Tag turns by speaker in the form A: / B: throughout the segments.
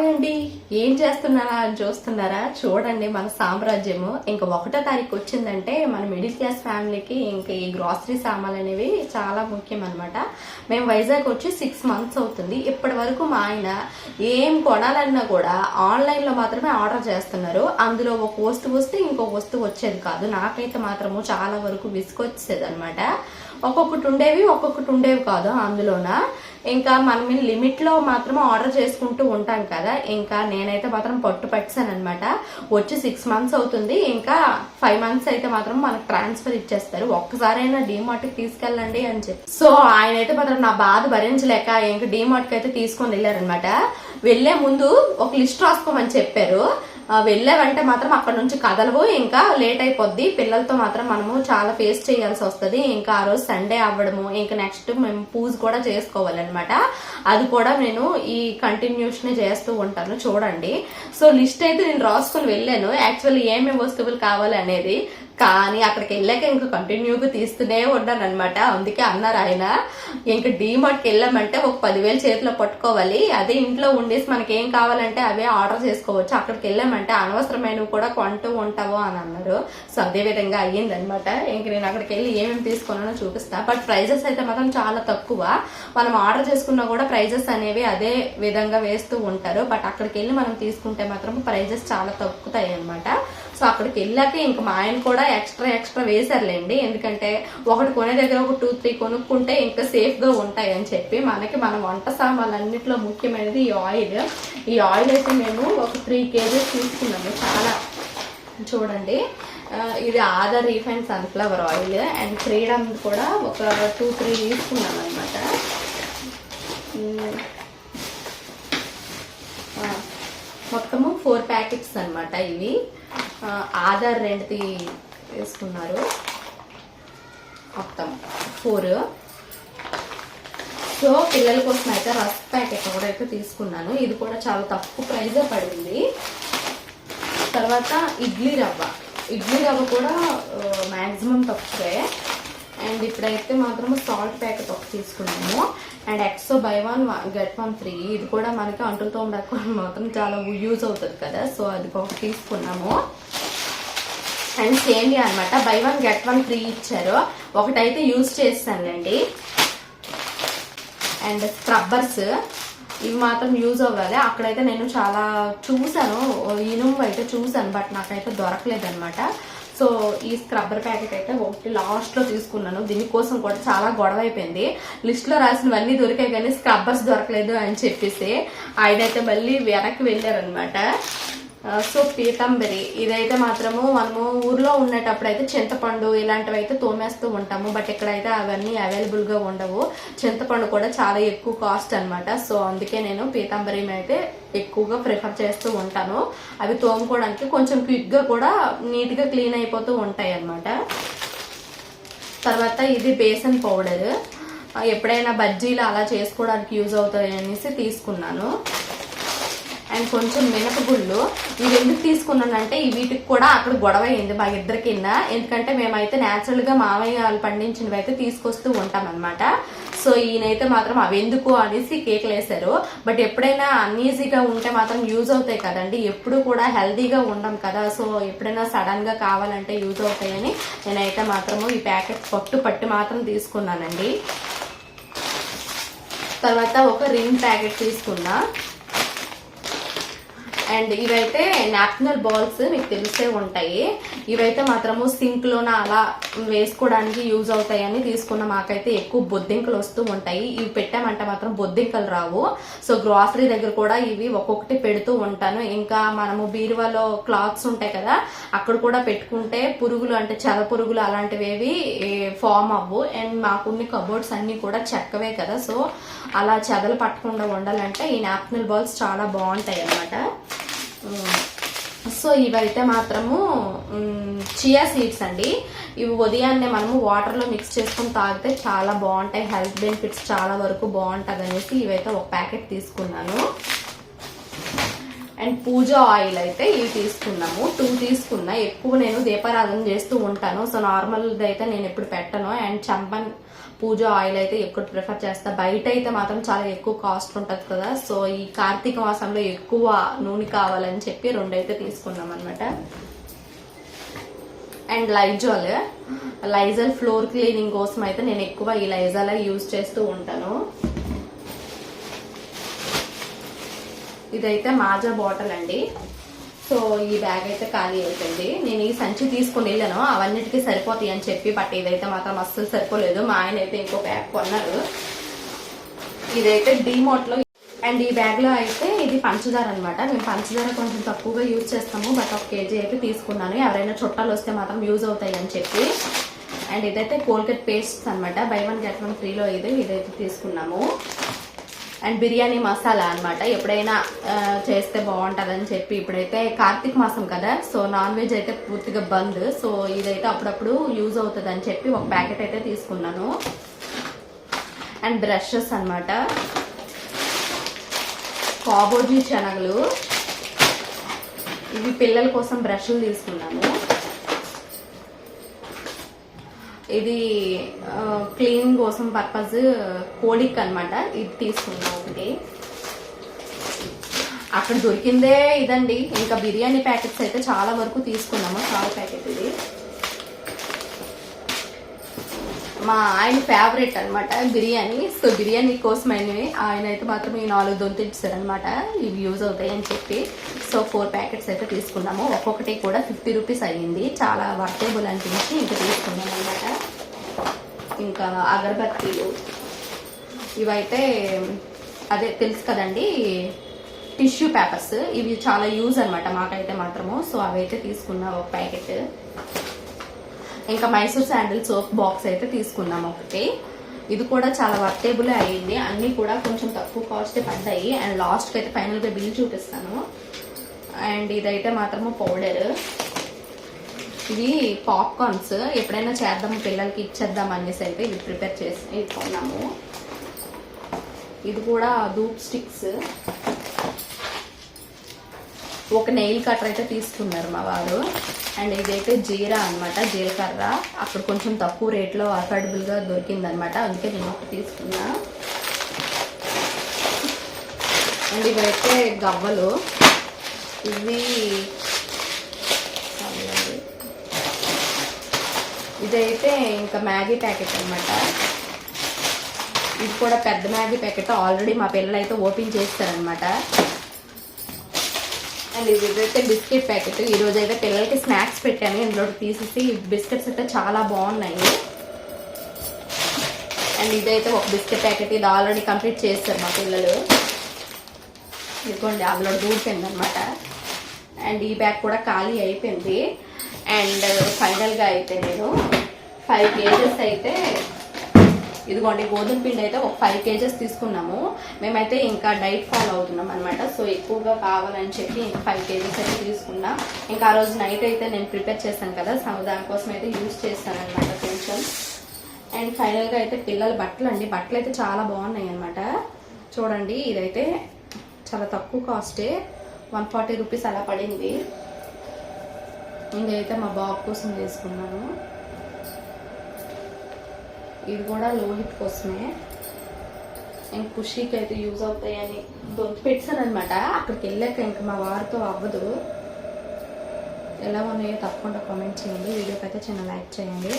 A: అండి, ఏం చేస్తున్నారా అని చూస్తున్నారా? చూడండి మన సామ్రాజ్యము ఇంకా 1వ తారీఖు వచ్చిందంటే మన మిడిల్ క్లాస్ ఫ్యామిలీకి ఇంకా ఈ గ్రాసరీ సామాన్లు అనేవి చాలా ముఖ్యం అనమాట. మేము వైజాగ్ వచ్చి 6 మంత్స్ అవుతుంది. ఇప్పటి వరకు మా ఆయన ఏం కొనాలన్నా కూడా ఆన్లైన్ లో మాత్రమే ఆర్డర్ చేస్తున్నారు. అందులో ఒక వస్తువు వస్తే ఇంకొక వస్తువు వచ్చేది కాదు. నాకైతే మాత్రము చాలా వరకు విసుకొచ్చేది అనమాట. ఒక్కొక్కటి ఉండేవి కాదు అందులోన. ఇంకా మనం లిమిట్ లో మాత్రం ఆర్డర్ చేసుకుంటూ ఉంటాం కదా. ఇంకా నేనైతే మాత్రం పట్టు పట్టాను అనమాట. వచ్చి 6 మంత్స్ అవుతుంది. ఇంకా 5 మంత్స్ అయితే మాత్రం మనకు ట్రాన్స్ఫర్ ఇచ్చేస్తారు. ఒక్కసారైనా డీమార్ట్ కి తీసుకెళ్ళండి అని చెప్పి. సో ఆయన అయితే మాత్రం నా బాధ భరించలేక ఇంకా డీమార్ట్ కి అయితే తీసుకొని వెళ్ళారనమాట. వెళ్లే ముందు ఒక లిస్ట్ రాసుకోమని చెప్పారు. వెళ్ళావంటే మాత్రం అక్కడ నుంచి కదలవు, ఇంకా లేట్ అయిపోద్ది. పిల్లలతో మాత్రం మనము చాలా ఫేస్ చేయాల్సి వస్తుంది. ఇంకా ఆ రోజు సండే అవ్వడము, ఇంకా నెక్స్ట్ మేము పూజ కూడా చేసుకోవాలన్నమాట. అది కూడా నేను ఈ కంటిన్యూషన్ చేస్తూ ఉంటాను చూడండి. సో లిస్ట్ అయితే నేను రాసుకుని వెళ్ళాను యాక్చువల్లీ ఏమేమి వస్తువులు కావాలి అనేది. కానీ అక్కడికి వెళ్ళాక ఇంకా కంటిన్యూగా తీస్తూనే ఉన్నాను అనమాట. అందుకే అన్నారు ఆయన, ఇంకా డీమార్ట్కి వెళ్ళామంటే ఒక 10,000 చేతిలో పట్టుకోవాలి, అదే ఇంట్లో ఉండేసి మనకి ఏం కావాలంటే అవే ఆర్డర్ చేసుకోవచ్చు, అక్కడికి వెళ్ళామంటే అనవసరమైనవి కూడా కొంటూ ఉంటావు అని అన్నారు. సో అదే విధంగా అయ్యింది అనమాట. ఇంక నేను అక్కడికి వెళ్ళి ఏమేమి తీసుకున్నానో చూపిస్తా. బట్ ప్రైజెస్ అయితే మాత్రం చాలా తక్కువ. మనం ఆర్డర్ చేసుకున్నా కూడా ప్రైజెస్ అనేవి అదే విధంగా వేస్తూ ఉంటారు. బట్ అక్కడికి వెళ్ళి మనం తీసుకుంటే మాత్రం ప్రైజెస్ చాలా తక్కుతాయి అనమాట. సో అక్కడికి వెళ్ళాక ఇంకా మా ఆయన కూడా ఎక్స్ట్రా వేసారులేండి. ఎందుకంటే ఒకటి కొనే దగ్గర ఒక 2-3 కొనుక్కుంటే ఇంకా సేఫ్ గా ఉంటాయి అని చెప్పి. మన వంట సామాన్లు అన్నింటిలో ముఖ్యమైనది ఈ ఆయిల్. ఈ ఆయిల్ అయితే మేము ఒక 3 kgs తీసుకున్నాము. చాలా చూడండి, ఇది other refine sunflower oil and freedom కూడా ఒక 2-3 తీసుకున్నాం అనమాట. మొత్తము 4 ప్యాకెట్స్ అనమాట ఇవి. ఆధార్ 2 వేసుకున్నారు, మొత్తం 4. సో పిల్లల కోసం అయితే రస్ ప్యాకెట్ కూడా అయితే తీసుకున్నాను. ఇది కూడా చాలా తక్కువ ప్రైజే పడింది. తర్వాత ఇడ్లీ రవ్వ కూడా మాక్సిమం తక్కువే. అండ్ ఇప్పుడైతే మాత్రం సాల్ట్ ప్యాకెట్ ఒకటి తీసుకున్నాము. And exo by 1 get 1 free. ఇది కూడా మనకి అంటులతో ఉండకుండా మాత్రం చాలా యూజ్ అవుతుంది కదా. సో అది ఒకటి తీసుకున్నాము. అండ్ సేమియా అనమాట, బై 1 get 1 free ఇచ్చారు. ఒకటైతే యూజ్ చేస్తానండి. అండ్ స్క్రబ్బర్స్ ఇవి మాత్రం యూజ్ అవ్వాలి. అక్కడైతే నేను చాలా చూసాను, ఇనుము అయితే చూసాను, బట్ నాకైతే దొరకలేదన్నమాట. సో ఈ స్క్రబ్బర్ ప్యాకెట్ అయితే ఒకటి లాస్ట్ లో తీసుకున్నాను. దీనికోసం కూడా చాలా గొడవ అయిపోయింది. లిస్ట్ లో రాసినవన్నీ దొరికాయి కానీ స్క్రబ్బర్స్ దొరకలేదు అని చెప్పేసి ఆయన అయితే మళ్ళీ వెనక్కి వెళ్ళారనమాట. సో పీతాంబరి ఇదైతే మాత్రము మనము ఊర్లో ఉండేటప్పుడు అయితే చింతపండు ఇలాంటివి అయితే తోమేస్తూ ఉంటాము. బట్ ఇక్కడైతే అవన్నీ అవైలబుల్ గా ఉండవు. చింతపండు కూడా చాలా ఎక్కువ కాస్ట్ అనమాట. సో అందుకే నేను పీతాంబరి అయితే ఎక్కువగా ప్రిఫర్ చేస్తూ ఉంటాను. అవి తోముకోవడానికి కొంచెం క్విక్ గా కూడా నీట్ గా క్లీన్ అయిపోతూ ఉంటాయి అనమాట. తర్వాత ఇది బేసన్ పౌడర్, ఎప్పుడైనా బజ్జీలు అలా చేసుకోవడానికి యూజ్ అవుతాయి అనేసి తీసుకున్నాను. అండ్ కొంచెం మినపగుళ్ళు. ఇవి ఎందుకు తీసుకున్నానంటే వీటికి కూడా అక్కడ గొడవ అయింది మా ఇద్దరి కింద. ఎందుకంటే మేమైతే న్యాచురల్ గా మామయ్య వాళ్ళు పండించినవి అయితే తీసుకొస్తూ ఉంటాం అనమాట. సో ఈయనైతే మాత్రం అవి ఎందుకు అనేసి కేకులు వేశారు. బట్ ఎప్పుడైనా అన్ఈజీగా ఉంటే మాత్రం యూజ్ అవుతాయి కదండి. ఎప్పుడు కూడా హెల్దీగా ఉండం కదా. సో ఎప్పుడైనా సడన్ గా కావాలంటే యూజ్ అవుతాయని నేనైతే మాత్రము ఈ ప్యాకెట్ పట్టు మాత్రం తీసుకున్నానండి. తర్వాత ఒక రింగ్ ప్యాకెట్ తీసుకున్నా. అండ్ ఇవైతే నాప్కిన్ బాల్స్ మీకు తెలిసే ఉంటాయి. ఇవైతే మాత్రము సింక్ లోన అలా వేసుకోవడానికి యూజ్ అవుతాయని తీసుకున్న. మాకైతే ఎక్కువ బొద్దింకలు వస్తూ ఉంటాయి. ఇవి పెట్టామంటే మాత్రం బొద్దింకలు రావు. సో గ్రాసరీ దగ్గర కూడా ఇవి ఒక్కొక్కటి పెడుతూ ఉంటాను. ఇంకా మనము బీరువాలో క్లాత్స్ ఉంటాయి కదా, అక్కడ కూడా పెట్టుకుంటే పురుగులు అంటే చెద పురుగులు అలాంటివి ఫామ్ అవ్వు. అండ్ మాకున్ని కబోర్డ్స్ అన్ని కూడా చెక్కవే కదా. సో అలా చెదలు పట్టకుండా ఉండాలంటే ఈ నాప్కిన్ బాల్స్ చాలా బాగుంటాయి అన్నమాట. సో ఇవైతే మాత్రము చియా సీడ్స్ అండి. ఇవి ఉదయాన్నే మనము వాటర్ లో మిక్స్ చేసుకుని తాగితే చాలా బాగుంటాయి. హెల్త్ బెనిఫిట్స్ చాలా వరకు బాగుంటది అనేసి ఇవైతే ఒక ప్యాకెట్ తీసుకున్నాను. అండ్ పూజ ఆయిల్ అయితే ఇవి తీసుకున్నాము. 2 తీసుకున్నా. ఎక్కువ నేను దీపారాధన చేస్తూ ఉంటాను. సో నార్మల్ అయితే నేను ఎప్పుడు పెట్టను. అండ్ పూజ ఆయిల్ అయితే ఎక్కువ ప్రిఫర్ చేస్తా. బయట అయితే మాత్రం చాలా ఎక్కువ కాస్ట్ ఉంటుంది కదా, సో ఈ కార్తీక మాసంలో ఎక్కువ నూనె కావాలని చెప్పి 2 అయితే తీసుకున్నాం అనమాట. అండ్ లైజాల్ ఫ్లోర్ క్లీనింగ్ కోసం అయితే నేను ఎక్కువ ఈ లైజాల్ యూజ్ చేస్తూ ఉంటాను. ఇదైతే మాజా బాటిల్ అండి. సో ఈ బ్యాగ్ అయితే ఖాళీ అయిపోయింది. నేను ఈ సంచి తీసుకుని వెళ్ళాను అవన్నిటికీ సరిపోతాయి అని చెప్పి, బట్ ఇదైతే మాత్రం అస్సలు సరిపోలేదు. మా ఆయన అయితే ఇంకో బ్యాగ్ కొన్నారు. ఇదైతే డిమార్ట్ లో. అండ్ ఈ బ్యాగ్ లో అయితే ఇది పంచదార అనమాట. మేము పంచదార కొంచెం తక్కువగా యూజ్ చేస్తాము, బట్ 1 kg అయితే తీసుకున్నాను. ఎవరైనా చుట్టాలు వస్తే మాత్రం యూజ్ అవుతాయి అని చెప్పి. అండ్ ఇదైతే కోల్గేట్ పేస్ట్ అనమాట. బై 1 get 1 ఫ్రీలో ఇదైతే తీసుకున్నాము. అండ్ బిర్యానీ మసాలా అనమాట. ఎప్పుడైనా చేస్తే బాగుంటుందని చెప్పి, ఇప్పుడైతే కార్తీక మాసం కదా, సో నాన్ వెజ్ అయితే పూర్తిగా బంద్. సో ఇదైతే అప్పుడప్పుడు యూజ్ అవుతుంది అని చెప్పి 1 ప్యాకెట్ అయితే తీసుకున్నాను. అండ్ బ్రషెస్ అనమాట. కాబోజీ శనగలు, ఇవి పిల్లల కోసం బ్రష్లు తీసుకున్నాను. ఇది క్లీనింగ్ కోసం పర్పస్ కోడిక్ అనమాట. ఇది తీసుకున్నాం ఒకటి. అక్కడ దొరికిందే ఇదండి. ఇంకా బిర్యానీ ప్యాకెట్స్ అయితే చాలా వరకు తీసుకున్నాము. చాలా ప్యాకెట్ ఇది మా ఆయన ఫేవరెట్ అనమాట బిర్యానీ. సో బిర్యానీ కోసం ఆయన అయితే మాత్రం ఈ 4 దొంతు ఇచ్చారనమాట. ఇవి యూజ్ అవుతాయి అని చెప్పి. సో 4 ప్యాకెట్స్ అయితే తీసుకున్నాము. ఒక్కొక్కటి కూడా 50 రూపీస్ అయ్యింది. చాలా వర్తేబుల్ అనిపించి ఇంకా తీసుకున్నాం అనమాట. ఇంకా అగరబత్తీలు ఇవైతే అదే తెలుసు కదండి, టిష్యూ పేపర్స్. ఇవి చాలా యూజ్ అనమాట మాకైతే మాత్రము. సో అవైతే తీసుకున్నా 1 ప్యాకెట్. ఇంకా మైసూర్ శాండిల్ సోప్ బాక్స్ అయితే తీసుకున్నాం ఒకటి. ఇది కూడా చాలా వర్తేబుల్ అయ్యింది. అన్ని కూడా కొంచెం తక్కువ కాస్ట్ పడ్డాయి. అండ్ లాస్ట్ కి అయితే ఫైనల్ గా బిల్ చూపిస్తాను. అండ్ ఇదైతే మాత్రము పౌడర్. ఇవి పాప్కార్న్స్. ఎప్పుడైనా చేద్దాము పిల్లలకి ఇచ్చేద్దాం అనేసి అయితే ఇవి ప్రిపేర్ చేసి కొన్నాము. ఇది కూడా ధూప్ స్టిక్స్. ఒక నెయిల్ కటర్ అయితే తీసుకున్నారు మా వారు. అండ్ ఇదైతే జీరా అనమాట, జీలకర్ర. అక్కడ కొంచెం తక్కువ రేట్లో అఫోర్డబుల్ గా దొరికిందనమాట, అందుకే నేను ఒకటి తీసుకున్నా. అండ్ ఇవైతే గవ్వలు. ఇదైతే ఇంకా మ్యాగీ ప్యాకెట్ అనమాట. ఇది కూడా పెద్ద మ్యాగీ ప్యాకెట్. ఆల్రెడీ మా పిల్లలు అయితే ఓపెన్ చేస్తారనమాట. అండ్ ఇదైతే బిస్కెట్ ప్యాకెట్. ఈ రోజు అయితే పిల్లలకి స్నాక్స్ పెట్టాను, ఇందులో తీసేసి. బిస్కెట్స్ అయితే చాలా బాగున్నాయి. అండ్ ఇదైతే ఒక బిస్కెట్ ప్యాకెట్. ఇది ఆల్రెడీ కంప్లీట్ చేస్తారు మా పిల్లలు. ఇదిగోండి అందులో దూరిపోయింది అనమాట. అండ్ ఈ బ్యాగ్ కూడా ఖాళీ అయిపోయింది. అండ్ ఫైనల్ గా అయితే నేను 5 kgs అయితే ఇదిగోండి గోధుమ పిండి అయితే ఒక 5 kgs తీసుకున్నాము. మేమైతే ఇంకా డైట్ ఫాలో అవుతున్నాం అనమాట. సో ఎక్కువగా కావాలని చెప్పి ఇంకా 5 kgs అయితే తీసుకున్నా. ఇంకా ఆ రోజు నైట్ అయితే నేను ప్రిపేర్ చేశాను కదా, సో దానికోసం అయితే యూజ్ చేస్తాను అనమాట కొంచెం. అండ్ ఫైనల్ గా అయితే పిల్లల బట్టలు అండి. బట్టలు అయితే చాలా బాగున్నాయి అనమాట. చూడండి ఇదైతే చాలా తక్కువ కాస్టే, 140 రూపీస్ అలా పడింది. ఇదైతే మా బాబు కోసం తీసుకున్నాను. ఇది కూడా లోహిత్ కోసమే. ఇంక ఖుషీకి అయితే యూజ్ అవుతాయని దొంతు పెట్టాను అనమాట. అక్కడికి వెళ్ళాక ఇంకా మా వారితో అవ్వదు. ఎలా ఉన్నాయో తప్పకుండా కామెంట్ చేయండి. వీడియోకి అయితే చిన్న లైక్ చేయండి.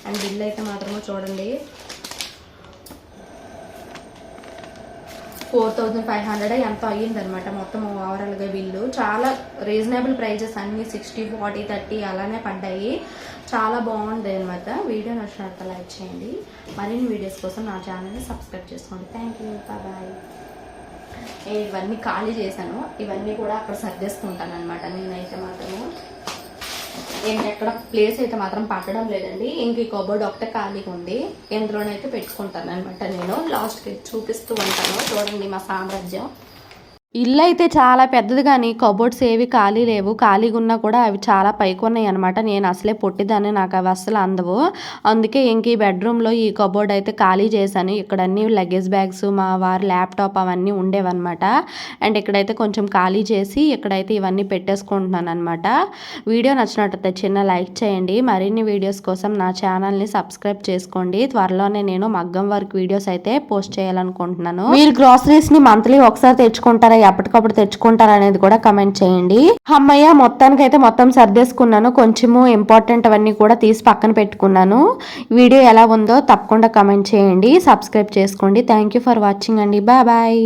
A: అండ్ బిల్ అయితే మాత్రమే చూడండి 4500 ఎంతో అయ్యిందనమాట మొత్తం ఓవరాల్గా బిల్లు. చాలా రీజనబుల్ ప్రైజెస్ అన్ని 60, 40, 30 అలానే పడ్డాయి. చాలా బాగుంది అనమాట. వీడియో నచ్చినట్టు లైక్ చేయండి. మరిన్ని వీడియోస్ కోసం నా ఛానల్ని సబ్స్క్రైబ్ చేసుకోండి. Thank you, bye. ఇవన్నీ ఖాళీ చేశాను. ఇవన్నీ కూడా అక్కడ సర్దేసుకుంటాను అనమాట. నేనైతే మాత్రము ఎక్కడ ప్లేస్ అయితే మాత్రం పట్టడం లేదండి. ఇంక ఈ కబోర్డ్ ఒకటే ఖాళీగా ఉంది. ఎందులోనైతే పెట్టుకుంటాను అనమాట. నేను లాస్ట్కి చూపిస్తూ ఉంటాను. చూడండి మా సామ్రాజ్యం. ఇల్లు అయితే చాలా పెద్దది కానీ కబోర్డ్స్ ఏవి ఖాళీ లేవు. ఖాళీగా ఉన్నా కూడా అవి చాలా పైకి ఉన్నాయి అనమాట. నేను అసలే పొట్టిదాన్ని, నాకు అవి అస్సలు అందవు. అందుకే ఇంక ఈ బెడ్రూమ్లో ఈ కబోర్డ్ అయితే ఖాళీ చేశాను. ఇక్కడ అన్ని లగేజ్ బ్యాగ్స్, మా వారి ల్యాప్టాప్ అవన్నీ ఉండేవన్నమాట. అండ్ ఇక్కడైతే కొంచెం ఖాళీ చేసి ఇక్కడైతే ఇవన్నీ పెట్టేసుకుంటున్నాను అనమాట. వీడియో నచ్చినట్టయితే చిన్న లైక్ చేయండి. మరిన్ని వీడియోస్ కోసం నా ఛానల్ని సబ్స్క్రైబ్ చేసుకోండి. త్వరలోనే నేను మగ్గం వర్క్ వీడియోస్ అయితే పోస్ట్ చేయాలనుకుంటున్నాను. మీరు గ్రాసరీస్ని మంత్లీ ఒకసారి తెచ్చుకుంటారా, ఎప్పటికప్పుడు తెచ్చుకుంటారా అనేది కూడా కమెంట్ చేయండి. అమ్మయ్య, మొత్తానికైతే మొత్తం సర్దేసుకున్నాను. కొంచెము ఇంపార్టెంట్ అవన్నీ కూడా తీసి పక్కన పెట్టుకున్నాను. వీడియో ఎలా ఉందో తప్పకుండా కమెంట్ చేయండి, సబ్స్క్రైబ్ చేసుకోండి. థ్యాంక్ యూ ఫర్ వాచింగ్ అండి. బాయ్.